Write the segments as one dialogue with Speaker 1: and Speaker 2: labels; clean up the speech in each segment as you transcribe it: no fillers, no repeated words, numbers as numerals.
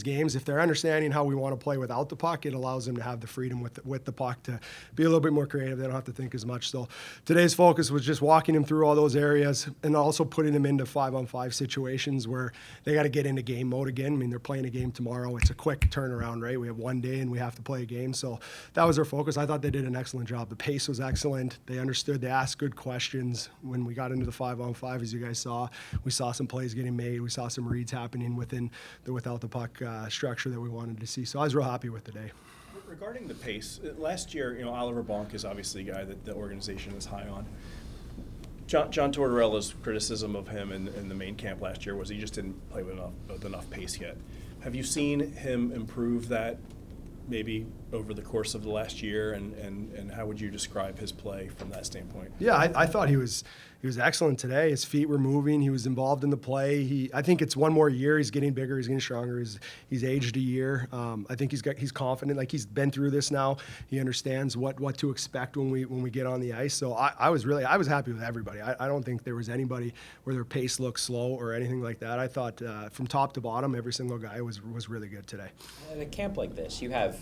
Speaker 1: games, if they're understanding how we want to play without the puck, it allows them to have the freedom with the puck to be a little bit more creative. They don't have to think as much. So today's focus was just walking them through all those areas and also putting them into 5-on-5 situations where they got to get into game mode again. I mean, they're playing a game tomorrow. It's a quick turnaround, right? We have one day and we have to play a game. So that was our focus. I thought they did an excellent job. The pace was excellent. They understood. They asked good questions. When we got into the 5-on-5, as you guys saw, we saw some plays getting made. We saw some reads happening within the without the puck structure that we wanted to see. So I was real happy with the day.
Speaker 2: Regarding the pace, last year, Oliver Bonk is obviously a guy that the organization is high on. John Tortorella's criticism of him in the main camp last year was he just didn't play with enough pace yet. Have you seen him improve that maybe over the course of the last year, and how would you describe his play from that standpoint?
Speaker 1: Yeah, I thought he was excellent today. His feet were moving. He was involved in the play. I think it's one more year. He's getting bigger. He's getting stronger. He's aged a year. I think he's confident. Like, he's been through this now. He understands what to expect when we get on the ice. So I was happy with everybody. I don't think there was anybody where their pace looked slow or anything like that. I thought from top to bottom, every single guy was really good today.
Speaker 3: In a camp like this, you have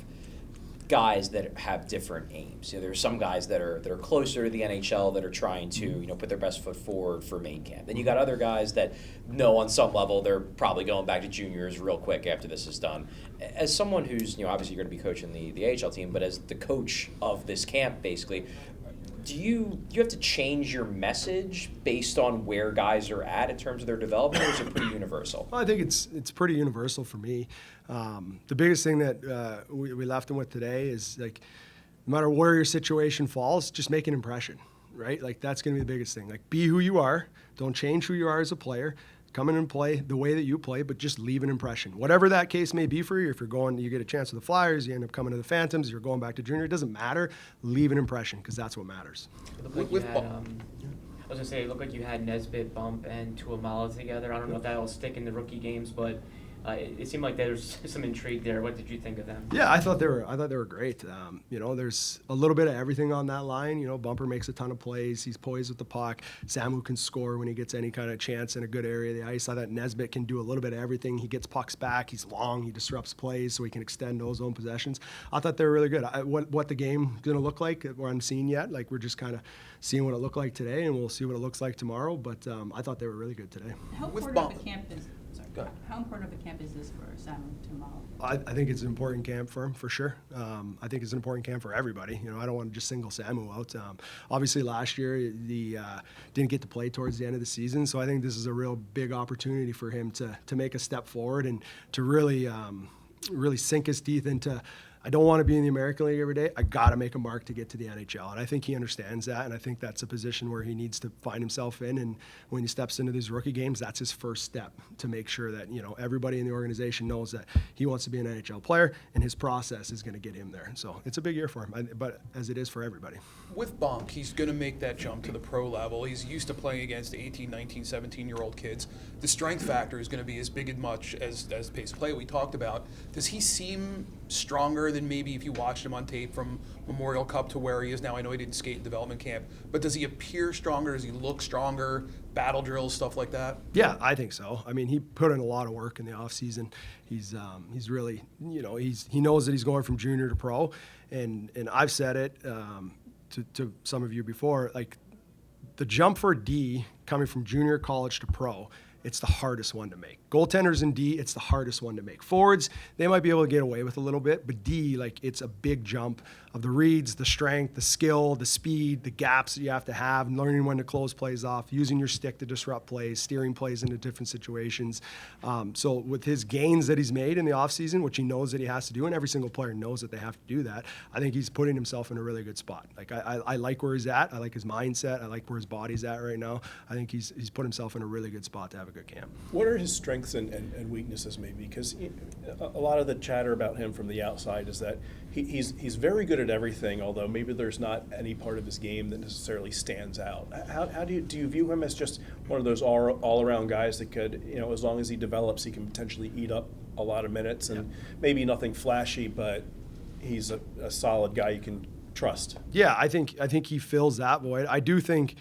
Speaker 3: guys that have different aims. There's some guys that are closer to the NHL that are trying to put their best foot forward for main camp. Then you got other guys that know on some level they're probably going back to juniors real quick after this is done. As someone who's obviously you're going to be coaching the AHL team, but as the coach of this camp, basically, do you have to change your message based on where guys are at in terms of their development, or is it pretty universal?
Speaker 1: Well, I think it's pretty universal for me. The biggest thing that we left them with today is, like, no matter where your situation falls, just make an impression, right? Like, that's going to be the biggest thing. Like, be who you are. Don't change who you are as a player. Come in and play the way that you play, but just leave an impression. Whatever that case may be for you, if you get a chance with the Flyers, you end up coming to the Phantoms, you're going back to junior, it doesn't matter. Leave an impression, because that's what matters.
Speaker 4: It looked like you had Nesbitt, Bump, and Tuomaala together. I don't know if that'll stick in the rookie games, but it seemed like there's some intrigue there. What did you think of them?
Speaker 1: Yeah, I thought they were great. There's a little bit of everything on that line. Bumper makes a ton of plays. He's poised with the puck. Samu can score when he gets any kind of chance in a good area of the ice. I thought Nesbitt can do a little bit of everything. He gets pucks back. He's long. He disrupts plays so he can extend those own possessions. I thought they were really good. What the game going to look like, we haven't seen yet. Like, we're just kind of seeing what it looked like today, and we'll see what it looks like tomorrow. But I thought they were really good today.
Speaker 5: How important of a camp is How important of a camp is this for Samu Tuomaala?
Speaker 1: I think it's an important camp for him, for sure. I think it's an important camp for everybody. I don't want to just single Samu out. Obviously, last year, he didn't get to play towards the end of the season, so I think this is a real big opportunity for him to make a step forward and to really sink his teeth into, I don't want to be in the American League every day. I got to make a mark to get to the NHL. And I think he understands that, and I think that's a position where he needs to find himself in. And when he steps into these rookie games, that's his first step to make sure that, everybody in the organization knows that he wants to be an NHL player, and his process is going to get him there. So it's a big year for him, but as it is for everybody.
Speaker 6: With Bonk, he's going to make that jump to the pro level. He's used to playing against 18, 19, 17-year-old kids. The strength factor is going to be as big and much as the pace of play we talked about. Does he seem stronger than maybe if you watched him on tape from Memorial Cup to where he is now? I know he didn't skate in development camp, but does he appear stronger? Does he look stronger? Battle drills, stuff like that?
Speaker 1: Yeah, I think so. I mean, he put in a lot of work in the offseason. He's really, he knows that he's going from junior to pro, and I've said it to some of you before, like, the jump for D coming from junior college to pro, it's the hardest one to make. Goaltenders in D, it's the hardest one to make. Forwards, they might be able to get away with a little bit, but D, like, it's a big jump of the reads, the strength, the skill, the speed, the gaps that you have to have, learning when to close plays off, using your stick to disrupt plays, steering plays into different situations. So with his gains that he's made in the offseason, which he knows that he has to do, and every single player knows that they have to do that, I think he's putting himself in a really good spot. Like, I like where he's at. I like his mindset. I like where his body's at right now. I think he's put himself in a really good spot to have a good camp.
Speaker 2: What are his strengths and weaknesses, maybe? Because a lot of the chatter about him from the outside is that he's very good at everything, although maybe there's not any part of his game that necessarily stands out. How do you view him as just one of those all-around guys that could, as long as he develops, he can potentially eat up a lot of minutes, and maybe nothing flashy, but he's a solid guy you can trust?
Speaker 1: Yeah, I think he fills that void. I do think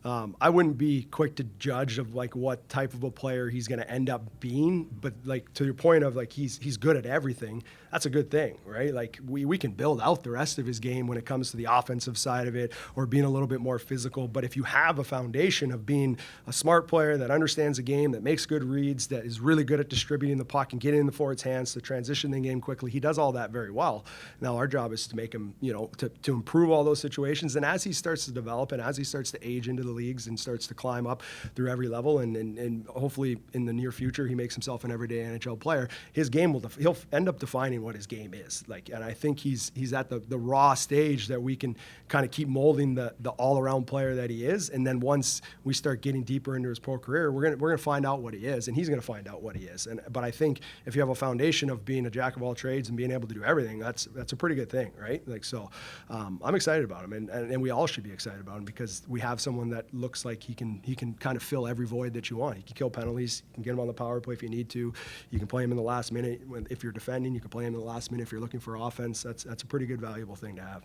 Speaker 1: I wouldn't be quick to judge of like what type of a player he's going to end up being, but like to your point of like he's good at everything. That's a good thing, right? Like we can build out the rest of his game when it comes to the offensive side of it or being a little bit more physical. But if you have a foundation of being a smart player that understands the game, that makes good reads, that is really good at distributing the puck and getting in the forward's hands to transition the game quickly, he does all that very well. Now our job is to make him, to improve all those situations. And as he starts to develop and as he starts to age into the leagues and starts to climb up through every level, and hopefully in the near future he makes himself an everyday NHL player, his game he'll end up defining what his game is like. And I think he's at the raw stage that we can kind of keep molding the all-around player that he is. And then once we start getting deeper into his pro career, we're gonna find out what he is, and he's gonna find out what he is. But I think if you have a foundation of being a jack of all trades and being able to do everything, that's a pretty good thing, right? Like so, I'm excited about him, and we all should be excited about him because we have someone that looks like he can kind of fill every void that you want. He can kill penalties. You can get him on the power play if you need to. You can play him in the last minute if you're defending. You can play him in the last minute if you're looking for offense. That's a pretty good, valuable thing to have.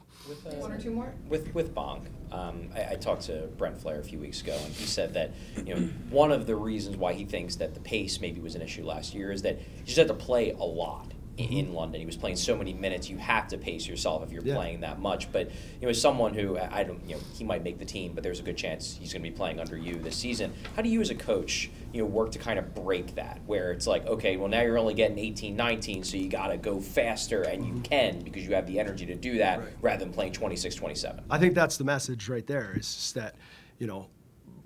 Speaker 5: One or two more?
Speaker 3: With Bonk, I talked to Brent Flair a few weeks ago, and he said that one of the reasons why he thinks that the pace maybe was an issue last year is that you just had to play a lot in London. He was playing so many minutes, you have to pace yourself if you're playing that much. But as someone who I don't, he might make the team, but there's a good chance he's going to be playing under you this season. How do you as a coach, work to kind of break that, where it's like, okay, well now you're only getting 18, 19, so you got to go faster, and you can because you have the energy to do that rather than playing 26, 27.
Speaker 1: I think that's the message right there. Is just that,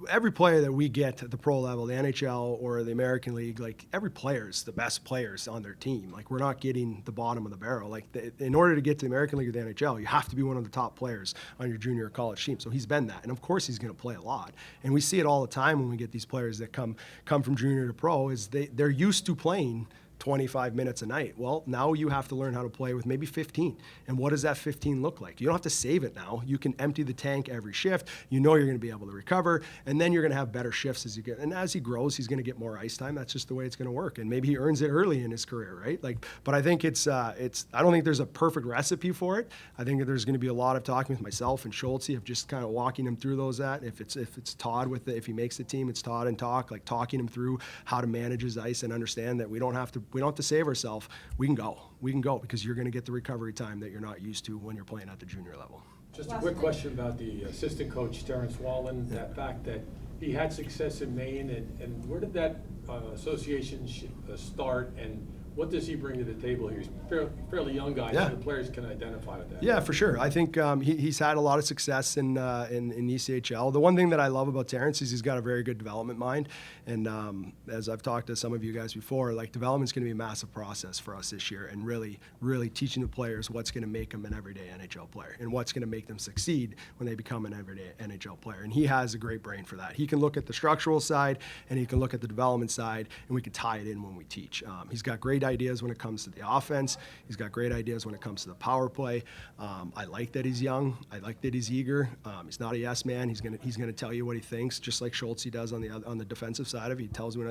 Speaker 1: every player that we get at the pro level, the NHL or the American League, like every player is the best players on their team. Like we're not getting the bottom of the barrel. Like in order to get to the American League or the NHL, you have to be one of the top players on your junior or college team. So he's been that, and of course he's going to play a lot. And we see it all the time when we get these players that come from junior to pro. Is they're used to playing 25 minutes a night. Well, now you have to learn how to play with maybe 15. And what does that 15 look like? You don't have to save it now. You can empty the tank every shift. You're going to be able to recover, and then you're going to have better shifts as you get. And as he grows, he's going to get more ice time. That's just the way it's going to work. And maybe he earns it early in his career, right? But I think I don't think there's a perfect recipe for it. I think that there's going to be a lot of talking with myself and Schultze of just kind of walking him through those. If it's Todd if he makes the team, it's Todd and like talking him through how to manage his ice and understand that we don't have to save ourselves. We can go because you're going to get the recovery time that you're not used to when you're playing at the junior level.
Speaker 7: Just a quick question about the assistant coach, Terrence Wallen, that fact that he had success in Maine, and where did that association start, and what does he bring to the table here? He's a fairly young guy, so the players can identify with that.
Speaker 1: Yeah, for sure. I think he's had a lot of success in ECHL. The one thing that I love about Terrence is he's got a very good development mind. And as I've talked to some of you guys before, like development's going to be a massive process for us this year, and really, really teaching the players what's going to make them an everyday NHL player and what's going to make them succeed when they become an everyday NHL player. And he has a great brain for that. He can look at the structural side and he can look at the development side, and we can tie it in when we teach. He's got great ideas when it comes to the offense. He's got great ideas when it comes to the power play. I like that he's young. I like that he's eager. He's not a yes man. He's gonna tell you what he thinks, just like Schultze does on the defensive side of it. He tells me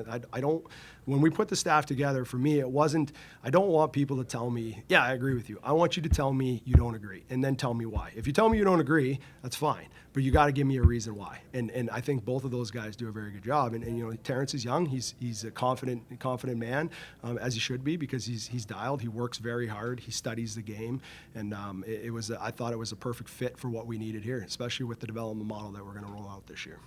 Speaker 1: when we put the staff together, for me it wasn't. I don't want people to tell me, yeah, I agree with you. I want you to tell me you don't agree, and then tell me why. If you tell me you don't agree, that's fine, but you got to give me a reason why. And I think both of those guys do a very good job. And Terrence is young. He's a confident man, as he should be, because he's dialed. He works very hard. He studies the game, and I thought it was a perfect fit for what we needed here, especially with the development model that we're going to roll out this year.